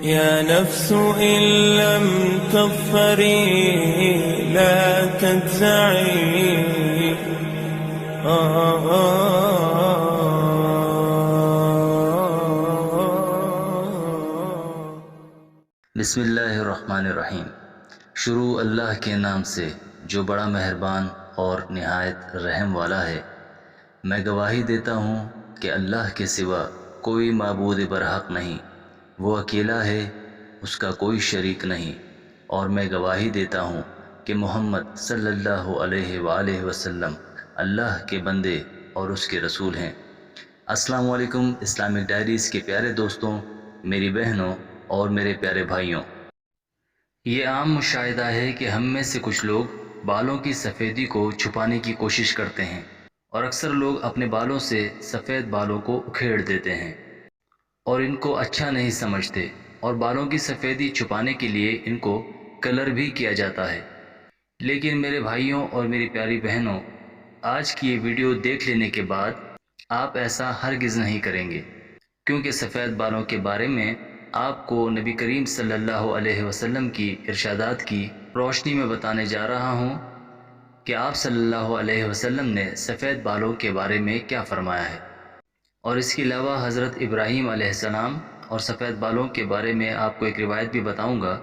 يا نفس إن لم تظفري لا تجزعي. بسم اللہ الرحمن الرحیم۔ شروع اللہ کے نام سے جو بڑا مہربان اور نہایت رحم والا ہے۔ میں گواہی دیتا ہوں کہ اللہ کے سوا کوئی معبود برحق نہیں، وہ اکیلا ہے، اس کا کوئی شریک نہیں، اور میں گواہی دیتا ہوں کہ محمد صلی اللہ علیہ وآلہ وسلم اللہ کے بندے اور اس کے رسول ہیں۔ السلام علیکم اسلامک ڈائریز کے پیارے دوستوں، میری بہنوں اور میرے پیارے بھائیوں۔ یہ عام مشاہدہ ہے کہ ہم میں سے کچھ لوگ بالوں کی سفیدی کو چھپانے کی کوشش کرتے ہیں، اور اکثر لوگ اپنے بالوں سے سفید بالوں کو اکھیڑ دیتے ہیں اور ان کو اچھا نہیں سمجھتے، اور بالوں کی سفیدی چھپانے کے لیے ان کو کلر بھی کیا جاتا ہے۔ لیکن میرے بھائیوں اور میری پیاری بہنوں، آج کی یہ ویڈیو دیکھ لینے کے بعد آپ ایسا ہرگز نہیں کریں گے، کیونکہ سفید بالوں کے بارے میں آپ کو نبی کریم صلی اللہ علیہ وسلم کی ارشادات کی روشنی میں بتانے جا رہا ہوں کہ آپ صلی اللہ علیہ وسلم نے سفید بالوں کے بارے میں کیا فرمایا ہے، اور اس کے علاوہ حضرت ابراہیم علیہ السلام اور سفید بالوں کے بارے میں آپ کو ایک روایت بھی بتاؤں گا۔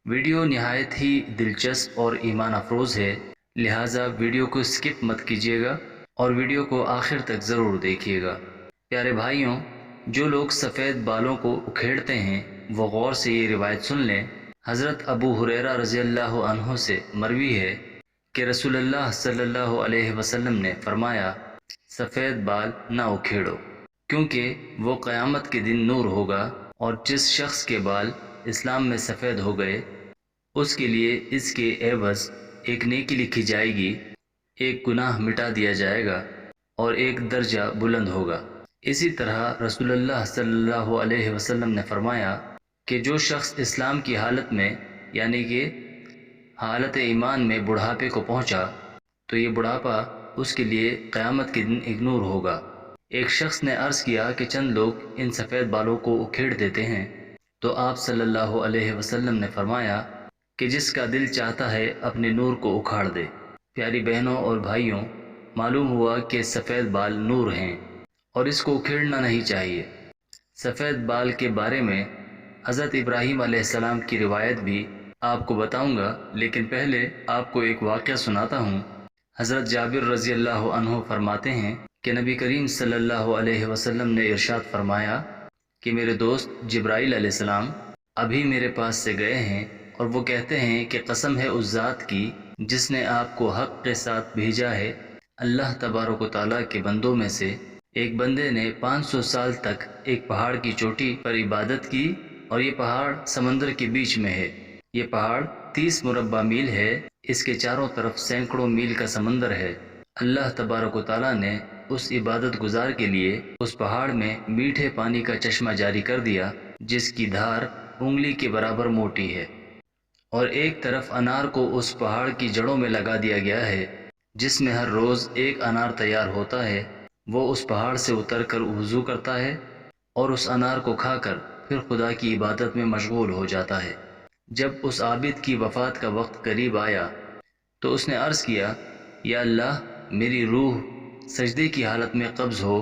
ویڈیو نہایت ہی دلچسپ اور ایمان افروز ہے، لہٰذا ویڈیو کو سکپ مت کیجیے گا اور ویڈیو کو آخر تک ضرور دیکھیے گا۔ پیارے بھائیوں، جو لوگ سفید بالوں کو اکھیڑتے ہیں وہ غور سے یہ روایت سن لیں۔ حضرت ابو ہریرہ رضی اللہ عنہ سے مروی ہے کہ رسول اللہ صلی اللہ علیہ وسلم نے فرمایا، سفید بال نہ اکھیڑو، کیونکہ وہ قیامت کے دن نور ہوگا، اور جس شخص کے بال اسلام میں سفید ہو گئے اس کے لیے اس کے عوض ایک نیکی لکھی جائے گی، ایک گناہ مٹا دیا جائے گا اور ایک درجہ بلند ہوگا۔ اسی طرح رسول اللہ صلی اللہ علیہ وسلم نے فرمایا کہ جو شخص اسلام کی حالت میں یعنی کہ حالت ایمان میں بڑھاپے کو پہنچا تو یہ بڑھاپا اس کے لیے قیامت کے دن ایک نور ہوگا۔ ایک شخص نے عرض کیا کہ چند لوگ ان سفید بالوں کو اکھیڑ دیتے ہیں، تو آپ صلی اللہ علیہ وسلم نے فرمایا کہ جس کا دل چاہتا ہے اپنے نور کو اکھاڑ دے۔ پیاری بہنوں اور بھائیوں، معلوم ہوا کہ سفید بال نور ہیں اور اس کو اکھیڑنا نہیں چاہیے۔ سفید بال کے بارے میں حضرت ابراہیم علیہ السلام کی روایت بھی آپ کو بتاؤں گا، لیکن پہلے آپ کو ایک واقعہ سناتا ہوں۔ حضرت جابر رضی اللہ عنہ فرماتے ہیں کہ نبی کریم صلی اللہ علیہ وسلم نے ارشاد فرمایا کہ میرے دوست جبرائیل علیہ السلام ابھی میرے پاس سے گئے ہیں، اور وہ کہتے ہیں کہ قسم ہے اس ذات کی جس نے آپ کو حق کے ساتھ بھیجا ہے، اللہ تبارک و تعالیٰ کے بندوں میں سے ایک بندے نے 500 سال تک ایک پہاڑ کی چوٹی پر عبادت کی، اور یہ پہاڑ سمندر کے بیچ میں ہے۔ یہ پہاڑ 30 مربع میل ہے، اس کے چاروں طرف سینکڑوں میل کا سمندر ہے۔ اللہ تبارک و تعالیٰ نے اس عبادت گزار کے لیے اس پہاڑ میں میٹھے پانی کا چشمہ جاری کر دیا جس کی دھار انگلی کے برابر موٹی ہے، اور ایک طرف انار کو اس پہاڑ کی جڑوں میں لگا دیا گیا ہے جس میں ہر روز ایک انار تیار ہوتا ہے۔ وہ اس پہاڑ سے اتر کر وضو کرتا ہے اور اس انار کو کھا کر پھر خدا کی عبادت میں مشغول ہو جاتا ہے۔ جب اس عابد کی وفات کا وقت قریب آیا تو اس نے عرض کیا، یا اللہ، میری روح سجدے کی حالت میں قبض ہو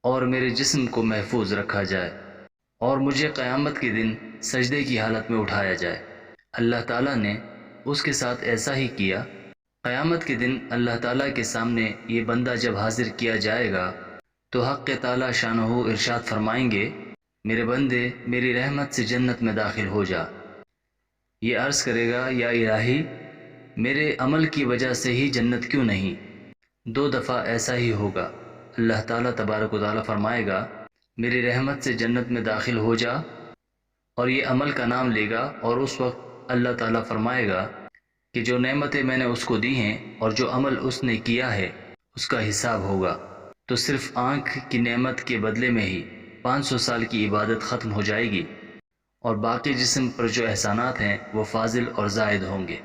اور میرے جسم کو محفوظ رکھا جائے، اور مجھے قیامت کے دن سجدے کی حالت میں اٹھایا جائے۔ اللہ تعالیٰ نے اس کے ساتھ ایسا ہی کیا۔ قیامت کے دن اللہ تعالیٰ کے سامنے یہ بندہ جب حاضر کیا جائے گا تو حق تعالیٰ شانہ ارشاد فرمائیں گے، میرے بندے میری رحمت سے جنت میں داخل ہو جا۔ یہ عرض کرے گا، یا الہی، میرے عمل کی وجہ سے ہی جنت کیوں نہیں؟ 2 دفعہ ایسا ہی ہوگا۔ اللہ تعالیٰ تبارک و تعالیٰ فرمائے گا، میری رحمت سے جنت میں داخل ہو جا، اور یہ عمل کا نام لے گا، اور اس وقت اللہ تعالیٰ فرمائے گا کہ جو نعمتیں میں نے اس کو دی ہیں اور جو عمل اس نے کیا ہے اس کا حساب ہوگا، تو صرف آنکھ کی نعمت کے بدلے میں ہی 500 سال کی عبادت ختم ہو جائے گی، اور باقی جسم پر جو احسانات ہیں وہ فاضل اور زائد ہوں گے۔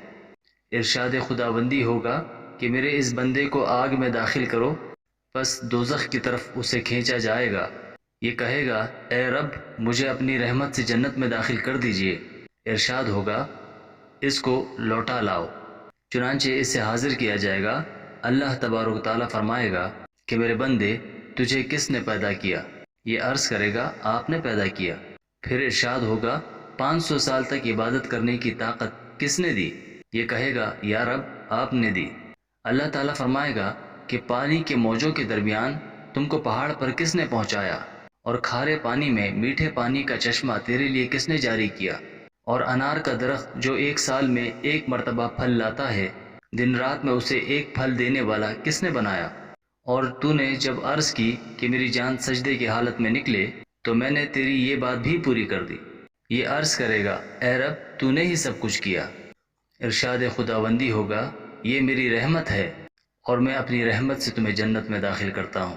ارشاد خداوندی ہوگا کہ میرے اس بندے کو آگ میں داخل کرو، پس دوزخ کی طرف اسے کھینچا جائے گا، یہ کہے گا اے رب مجھے اپنی رحمت سے جنت میں داخل کر دیجئے۔ ارشاد ہوگا اس کو لوٹا لاؤ۔ چنانچہ اسے حاضر کیا جائے گا۔ اللہ تبارک و تعالیٰ فرمائے گا کہ میرے بندے تجھے کس نے پیدا کیا؟ یہ عرض کرے گا آپ نے پیدا کیا۔ پھر ارشاد ہوگا 500 سال تک عبادت کرنے کی طاقت کس نے دی؟ یہ کہے گا یا رب آپ نے دی۔ اللہ تعالیٰ فرمائے گا کہ پانی کے موجوں کے درمیان تم کو پہاڑ پر کس نے پہنچایا؟ اور کھارے پانی میں میٹھے پانی کا چشمہ تیرے لیے کس نے جاری کیا؟ اور انار کا درخت جو 1 سال میں 1 مرتبہ پھل لاتا ہے، دن رات میں اسے 1 پھل دینے والا کس نے بنایا؟ اور تو نے جب عرض کی کہ میری جان سجدے کی حالت میں نکلے تو میں نے تیری یہ بات بھی پوری کر دی۔ یہ عرض کرے گا اے رب تو نے ہی سب کچھ کیا۔ ارشاد خداوندی ہوگا یہ میری رحمت ہے اور میں اپنی رحمت سے تمہیں جنت میں داخل کرتا ہوں۔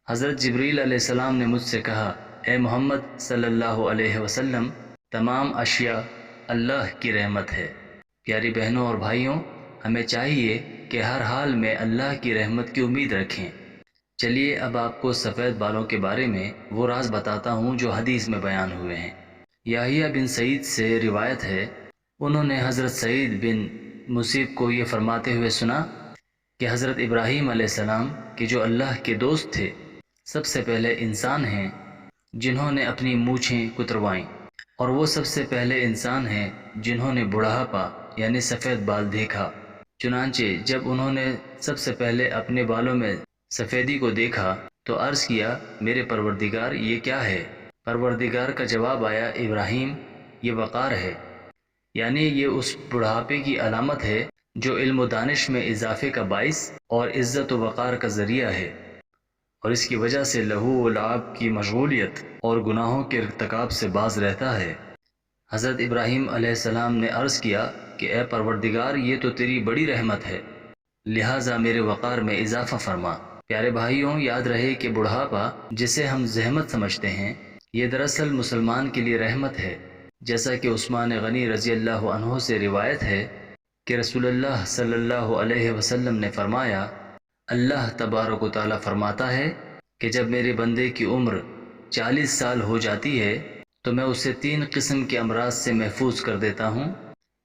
حضرت جبریل علیہ السلام نے مجھ سے کہا اے محمد صلی اللہ علیہ وسلم تمام اشیاء اللہ کی رحمت ہے۔ پیاری بہنوں اور بھائیوں، ہمیں چاہیے کہ ہر حال میں اللہ کی رحمت کی امید رکھیں۔ چلیے اب آپ کو سفید بالوں کے بارے میں وہ راز بتاتا ہوں جو حدیث میں بیان ہوئے ہیں۔ یحییٰ بن سعید سے روایت ہے، انہوں نے حضرت سعید بن مسیب کو یہ فرماتے ہوئے سنا کہ حضرت ابراہیم علیہ السلام کہ جو اللہ کے دوست تھے سب سے پہلے انسان ہیں جنہوں نے اپنی مونچھیں کتروائیں، اور وہ سب سے پہلے انسان ہیں جنہوں نے بڑھاپا یعنی سفید بال دیکھا۔ چنانچہ جب انہوں نے سب سے پہلے اپنے بالوں میں سفیدی کو دیکھا تو عرض کیا میرے پروردگار یہ کیا ہے؟ پروردگار کا جواب آیا ابراہیم یہ وقار ہے، یعنی یہ اس بڑھاپے کی علامت ہے جو علم و دانش میں اضافے کا باعث اور عزت و وقار کا ذریعہ ہے، اور اس کی وجہ سے لہو و لعب کی مشغولیت اور گناہوں کے ارتکاب سے باز رہتا ہے۔ حضرت ابراہیم علیہ السلام نے عرض کیا کہ اے پروردگار یہ تو تیری بڑی رحمت ہے، لہٰذا میرے وقار میں اضافہ فرما۔ پیارے بھائیوں، یاد رہے کہ بڑھاپا جسے ہم زحمت سمجھتے ہیں یہ دراصل مسلمان کے لیے رحمت ہے، جیسا کہ عثمان غنی رضی اللہ عنہ سے روایت ہے کہ رسول اللہ صلی اللہ علیہ وسلم نے فرمایا اللہ تبارک و تعالیٰ فرماتا ہے کہ جب میرے بندے کی عمر 40 سال ہو جاتی ہے تو میں اسے 3 قسم کے امراض سے محفوظ کر دیتا ہوں،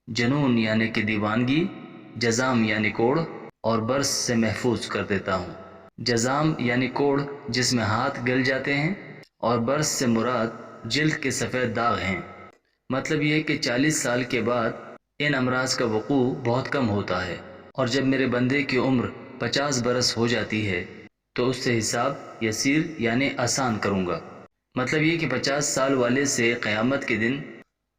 جنون یعنی کہ دیوانگی، جزام یعنی کوڑھ، اور برس سے محفوظ کر دیتا ہوں۔ جزام یعنی کوڑھ جس میں ہاتھ گل جاتے ہیں، اور برس سے مراد جلد کے سفید داغ ہیں۔ مطلب یہ کہ 40 سال کے بعد ان امراض کا وقوع بہت کم ہوتا ہے، اور جب میرے بندے کی عمر 50 برس ہو جاتی ہے تو اس سے حساب یسیر یعنی آسان کروں گا۔ مطلب یہ کہ 50 سال والے سے قیامت کے دن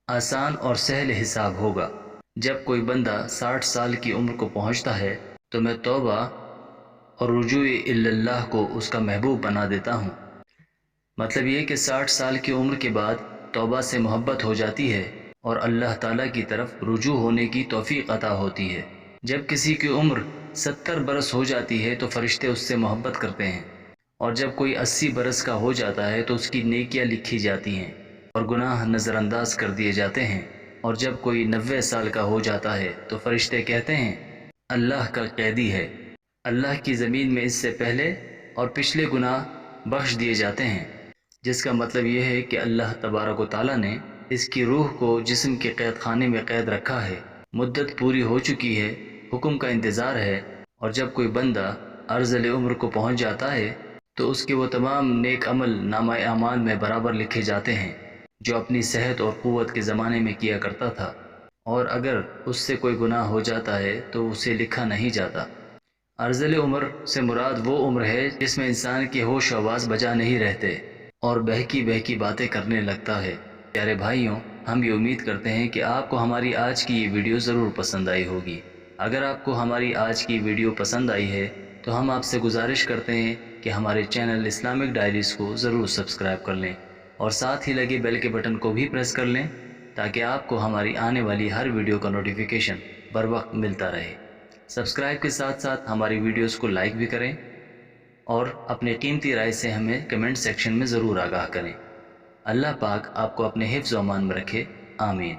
آسان اور سہل حساب ہوگا۔ جب کوئی بندہ 60 سال کی عمر کو پہنچتا ہے تو میں توبہ اور رجوع اللہ کو اس کا محبوب بنا دیتا ہوں۔ مطلب یہ کہ 60 سال کی عمر کے بعد توبہ سے محبت ہو جاتی ہے اور اللہ تعالیٰ کی طرف رجوع ہونے کی توفیق عطا ہوتی ہے۔ جب کسی کی عمر 70 برس ہو جاتی ہے تو فرشتے اس سے محبت کرتے ہیں، اور جب کوئی 80 برس کا ہو جاتا ہے تو اس کی نیکیاں لکھی جاتی ہیں اور گناہ نظر انداز کر دیے جاتے ہیں، اور جب کوئی 90 سال کا ہو جاتا ہے تو فرشتے کہتے ہیں اللہ کا قیدی ہے، اللہ کی زمین میں اس سے پہلے اور پچھلے گناہ بخش دیے جاتے ہیں، جس کا مطلب یہ ہے کہ اللہ تبارک و تعالیٰ نے اس کی روح کو جسم کے قید خانے میں قید رکھا ہے، مدت پوری ہو چکی ہے، حکم کا انتظار ہے، اور جب کوئی بندہ ارذل عمر کو پہنچ جاتا ہے تو اس کے وہ تمام نیک عمل نامہ اعمال میں برابر لکھے جاتے ہیں جو اپنی صحت اور قوت کے زمانے میں کیا کرتا تھا، اور اگر اس سے کوئی گناہ ہو جاتا ہے تو اسے لکھا نہیں جاتا۔ ارذل عمر سے مراد وہ عمر ہے جس میں انسان کے ہوش و حواس بجا نہیں رہتے اور بہکی بہکی باتیں کرنے لگتا ہے۔ پیارے بھائیوں، ہم یہ امید کرتے ہیں کہ آپ کو ہماری آج کی یہ ویڈیو ضرور پسند آئی ہوگی۔ اگر آپ کو ہماری آج کی ویڈیو پسند آئی ہے تو ہم آپ سے گزارش کرتے ہیں کہ ہمارے چینل اسلامک ڈائریز کو ضرور سبسکرائب کر لیں اور ساتھ ہی لگے بیل کے بٹن کو بھی پریس کر لیں تاکہ آپ کو ہماری آنے والی ہر ویڈیو کا نوٹیفیکیشن بر وقت ملتا رہے۔ سبسکرائب کے ساتھ ساتھ ہماری ویڈیوز کو لائک بھی کریں اور اپنے قیمتی رائے سے ہمیں کمنٹ سیکشن میں ضرور آگاہ کریں۔ اللہ پاک آپ کو اپنے حفظ و امان میں رکھے، آمین۔